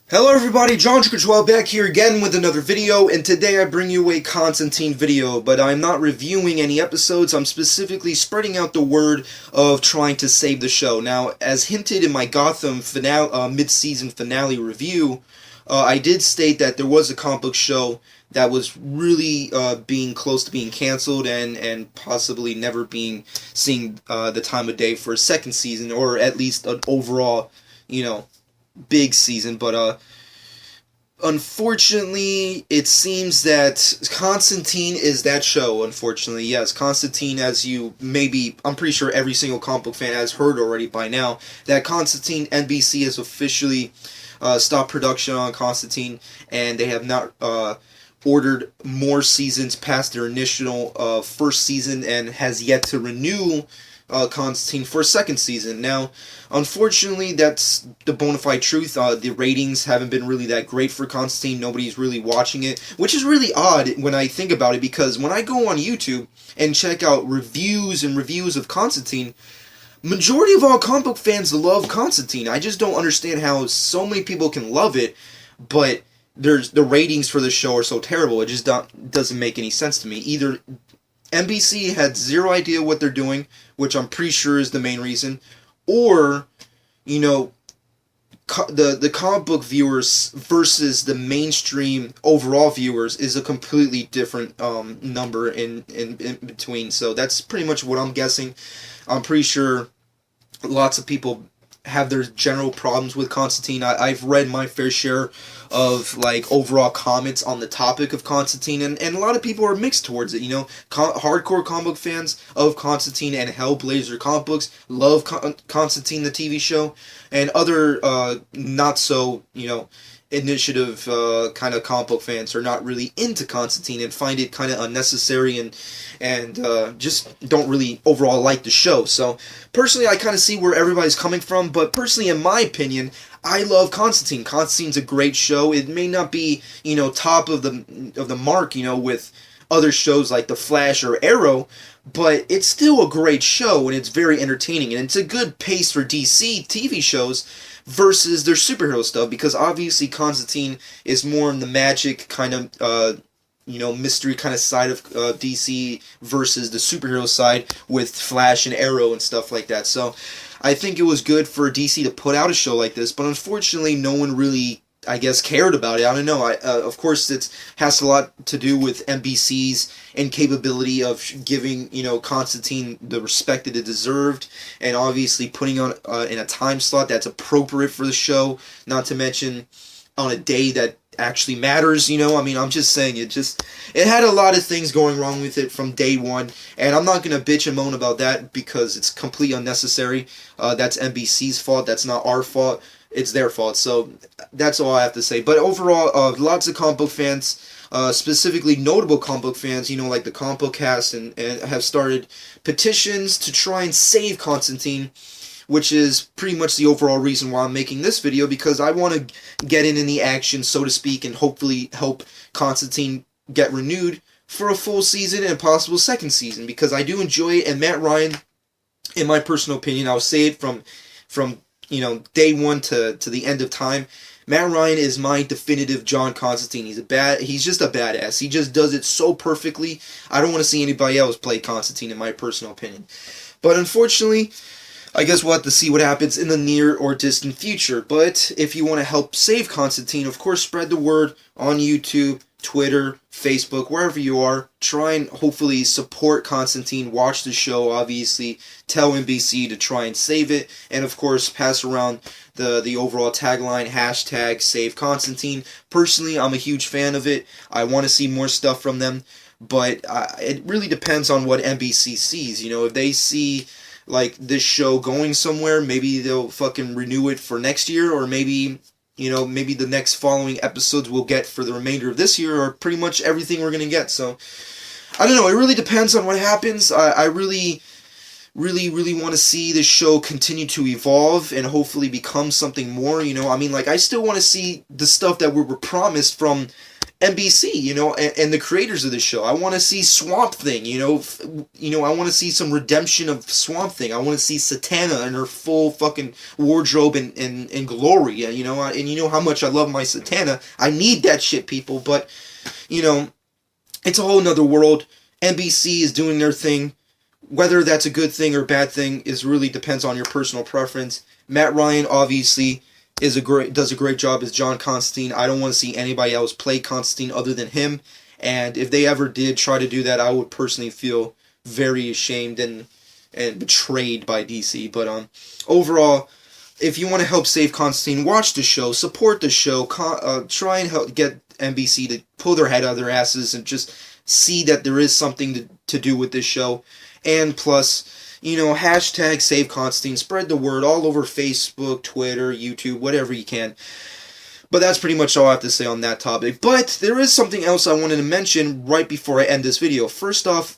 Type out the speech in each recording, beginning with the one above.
Hello everybody, John Control back here again with another video, and today I bring you a Constantine video, but I'm not reviewing any episodes. I'm specifically spreading out the word of trying to save the show. Now, as hinted in my Gotham mid-season finale review, I did state that there was a comic book show that was really being close to being canceled and possibly never being seeing the time of day for a second season, or at least an overall, big season. But unfortunately, it seems that Constantine is that show. Unfortunately, yes, Constantine, as I'm pretty sure every single comic book fan has heard already by now, that Constantine, NBC has officially stopped production on Constantine, and they have not ordered more seasons past their initial first season, and has yet to renew Constantine for a second season. Now, unfortunately, that's the bona fide truth. The ratings haven't been really that great for Constantine. Nobody's really watching it, which is really odd when I think about it, because when I go on YouTube and check out reviews of Constantine, majority of all comic book fans love Constantine. I just don't understand how so many people can love it, but the ratings for the show are so terrible. It just doesn't make any sense to me. Either NBC had zero idea what they're doing, which I'm pretty sure is the main reason, or, the comic book viewers versus the mainstream overall viewers is a completely different number in between. So that's pretty much what I'm guessing. I'm pretty sure lots of people have their general problems with Constantine. I've read my fair share of overall comments on the topic of Constantine, and a lot of people are mixed towards it. Hardcore comic book fans of Constantine and Hellblazer comic books love Constantine the TV show, and other not so initiative kind of comic book fans are not really into Constantine and find it kind of unnecessary, and just don't really overall like the show. So personally, I kind of see where everybody's coming from, but personally, in my opinion, I love Constantine. Constantine's a great show. It may not be top of the mark with other shows like The Flash or Arrow, but it's still a great show, and it's very entertaining, and it's a good pace for DC TV shows versus their superhero stuff, because obviously Constantine is more in the magic kind of mystery kind of side of DC versus the superhero side with Flash and Arrow and stuff like that. So I think it was good for DC to put out a show like this, but unfortunately no one really, I guess, cared about it. I don't know. Of course, it has a lot to do with NBC's incapability of giving Constantine the respect that it deserved, and obviously putting on in a time slot that's appropriate for the show. Not to mention on a day that actually matters. I'm just saying it had a lot of things going wrong with it from day one, and I'm not gonna bitch and moan about that because it's completely unnecessary. That's NBC's fault. That's not our fault. It's their fault. So that's all I have to say. But overall, lots of comic book fans, specifically notable comic book fans, like the comic book cast, and have started petitions to try and save Constantine, which is pretty much the overall reason why I'm making this video, because I want to get in the action, so to speak, and hopefully help Constantine get renewed for a full season and possible second season, because I do enjoy it. And Matt Ryan, in my personal opinion, I'll say it from day one to the end of time, Matt Ryan is my definitive John Constantine. He's just a badass. He just does it so perfectly. I don't want to see anybody else play Constantine, in my personal opinion. But unfortunately, I guess we'll have to see what happens in the near or distant future. But if you want to help save Constantine, of course, spread the word on YouTube, Twitter, Facebook, wherever you are. Try and hopefully support Constantine. Watch the show, obviously. Tell NBC to try and save it. And of course, pass around the overall tagline, hashtag Save Constantine. Personally, I'm a huge fan of it. I want to see more stuff from them. But it really depends on what NBC sees. If they see this show going somewhere, maybe they'll fucking renew it for next year, or maybe the next following episodes we'll get for the remainder of this year are pretty much everything we're gonna get. So I don't know. It really depends on what happens. I really want to see this show continue to evolve and hopefully become something more. I still want to see the stuff that we were promised from NBC, and the creators of the show. I want to see Swamp Thing, I want to see some redemption of Swamp Thing. I want to see Satana in her full fucking wardrobe and glory, and you know how much I love my Satana. I need that shit, people, but, it's a whole nother world. NBC is doing their thing. Whether that's a good thing or a bad thing is really depends on your personal preference. Matt Ryan, obviously, does a great job as John Constantine. I don't want to see anybody else play Constantine other than him. And if they ever did try to do that, I would personally feel very ashamed and betrayed by DC. But overall, if you want to help save Constantine, watch the show, support the show, try and help get NBC to pull their head out of their asses and just see that there is something to do with this show. And plus, hashtag Save Constantine, spread the word all over Facebook, Twitter, YouTube, whatever you can. But that's pretty much all I have to say on that topic. But there is something else I wanted to mention right before I end this video. First off,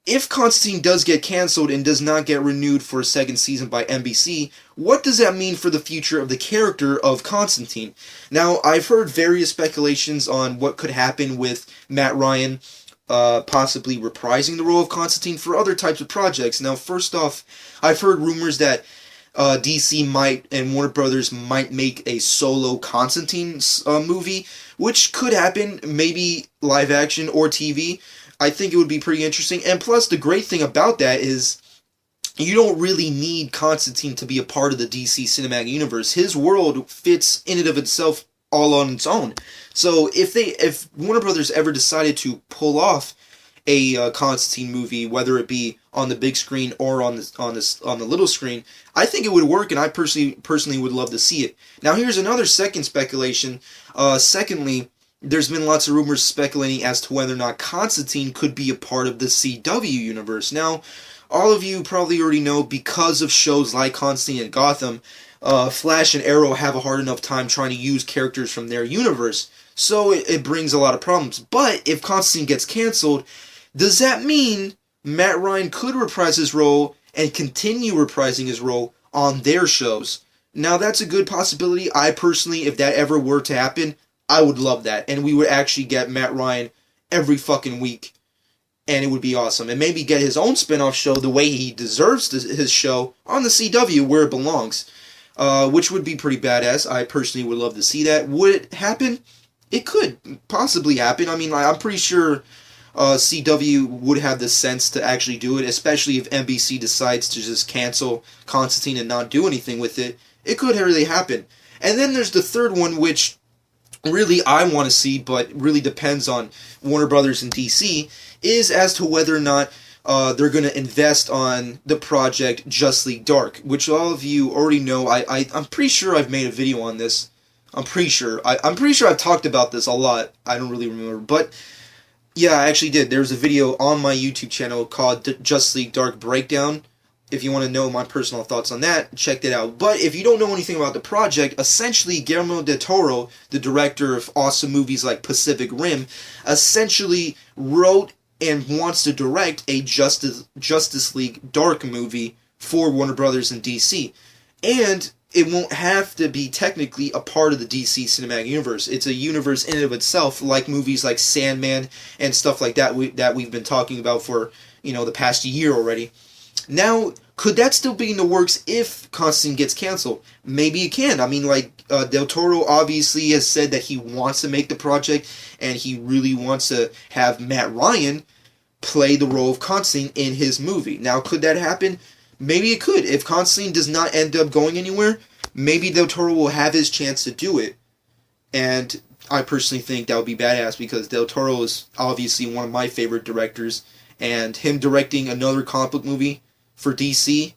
if Constantine does get cancelled and does not get renewed for a second season by NBC, what does that mean for the future of the character of Constantine? Now, I've heard various speculations on what could happen with Matt Ryan possibly reprising the role of Constantine for other types of projects. Now, first off, I've heard rumors that DC might and Warner Brothers might make a solo Constantine movie, which could happen, maybe live action or TV. I think it would be pretty interesting. And plus, the great thing about that is you don't really need Constantine to be a part of the DC cinematic universe. His world fits in and of itself all on its own. So if Warner Brothers ever decided to pull off a Constantine movie, whether it be on the big screen or on the little screen, I think it would work, and I personally would love to see it. Now, here's another second speculation. Secondly, there's been lots of rumors speculating as to whether or not Constantine could be a part of the CW universe. Now, all of you probably already know, because of shows like Constantine and Gotham, Flash and Arrow have a hard enough time trying to use characters from their universe, so it brings a lot of problems. But if Constantine gets canceled, does that mean Matt Ryan could reprise his role and continue reprising his role on their shows? Now, that's a good possibility. I personally, if that ever were to happen, I would love that, and we would actually get Matt Ryan every fucking week, and it would be awesome. And maybe get his own spin-off show the way he deserves his show on the CW where it belongs. Which would be pretty badass. I personally would love to see that. Would it happen? It could possibly happen. I mean, I'm pretty sure CW would have the sense to actually do it, especially if NBC decides to just cancel Constantine and not do anything with it. It could really happen. And then there's the third one, which really I want to see, but really depends on Warner Brothers and DC, is as to whether or not they're going to invest on the project Justice League Dark, which all of you already know. I'm pretty sure I've made a video on this. I'm pretty sure I've talked about this a lot. I don't really remember, but yeah, I actually did. There's a video on my YouTube channel called Justice League Dark Breakdown. If you want to know my personal thoughts on that, check it out. But if you don't know anything about the project, essentially Guillermo del Toro, the director of awesome movies like Pacific Rim, essentially wrote and wants to direct a Justice League Dark movie for Warner Brothers and DC. And it won't have to be technically a part of the DC cinematic universe. It's a universe in and of itself, like movies like Sandman and stuff like that that we've been talking about for, the past year already. Now, could that still be in the works if Constantine gets canceled? Maybe it can. I mean, Del Toro obviously has said that he wants to make the project, and he really wants to have Matt Ryan play the role of Constantine in his movie. Now, could that happen? Maybe it could. If Constantine does not end up going anywhere, maybe Del Toro will have his chance to do it. And I personally think that would be badass, because Del Toro is obviously one of my favorite directors, and him directing another comic book movie for DC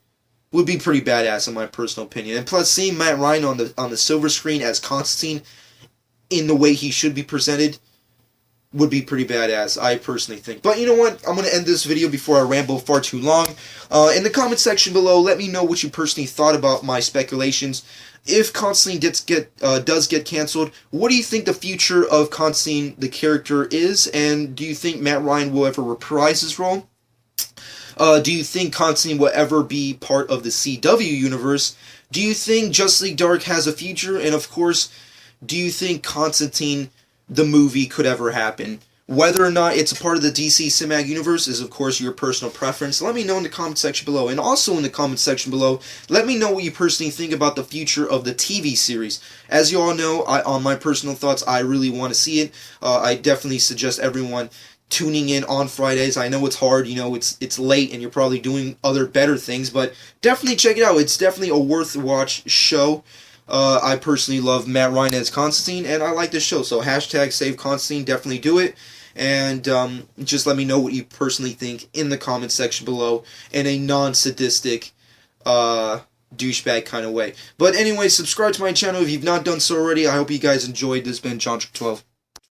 would be pretty badass in my personal opinion. And plus, seeing Matt Ryan on the silver screen as Constantine in the way he should be presented would be pretty badass, I personally think. But you know what? I'm going to end this video before I ramble far too long. In the comment section below, let me know what you personally thought about my speculations. If Constantine does get canceled, what do you think the future of Constantine, the character, is? And do you think Matt Ryan will ever reprise his role? Do you think Constantine will ever be part of the CW universe? Do you think Justice League Dark has a future? And of course, do you think Constantine the movie could ever happen. Whether or not it's a part of the DC Cinematic Universe is, of course, your personal preference. Let me know in the comment section below. And also in the comment section below, let me know what you personally think about the future of the TV series. As you all know, on my personal thoughts, I really want to see it. I definitely suggest everyone tuning in on Fridays. I know it's hard, it's late and you're probably doing other better things, but definitely check it out. It's definitely a worth watch show. I personally love Matt Ryan as Constantine, and I like this show, so hashtag save Constantine, definitely do it. And just let me know what you personally think in the comment section below in a non-sadistic, douchebag kind of way. But anyway, subscribe to my channel if you've not done so already. I hope you guys enjoyed. This has been John 12.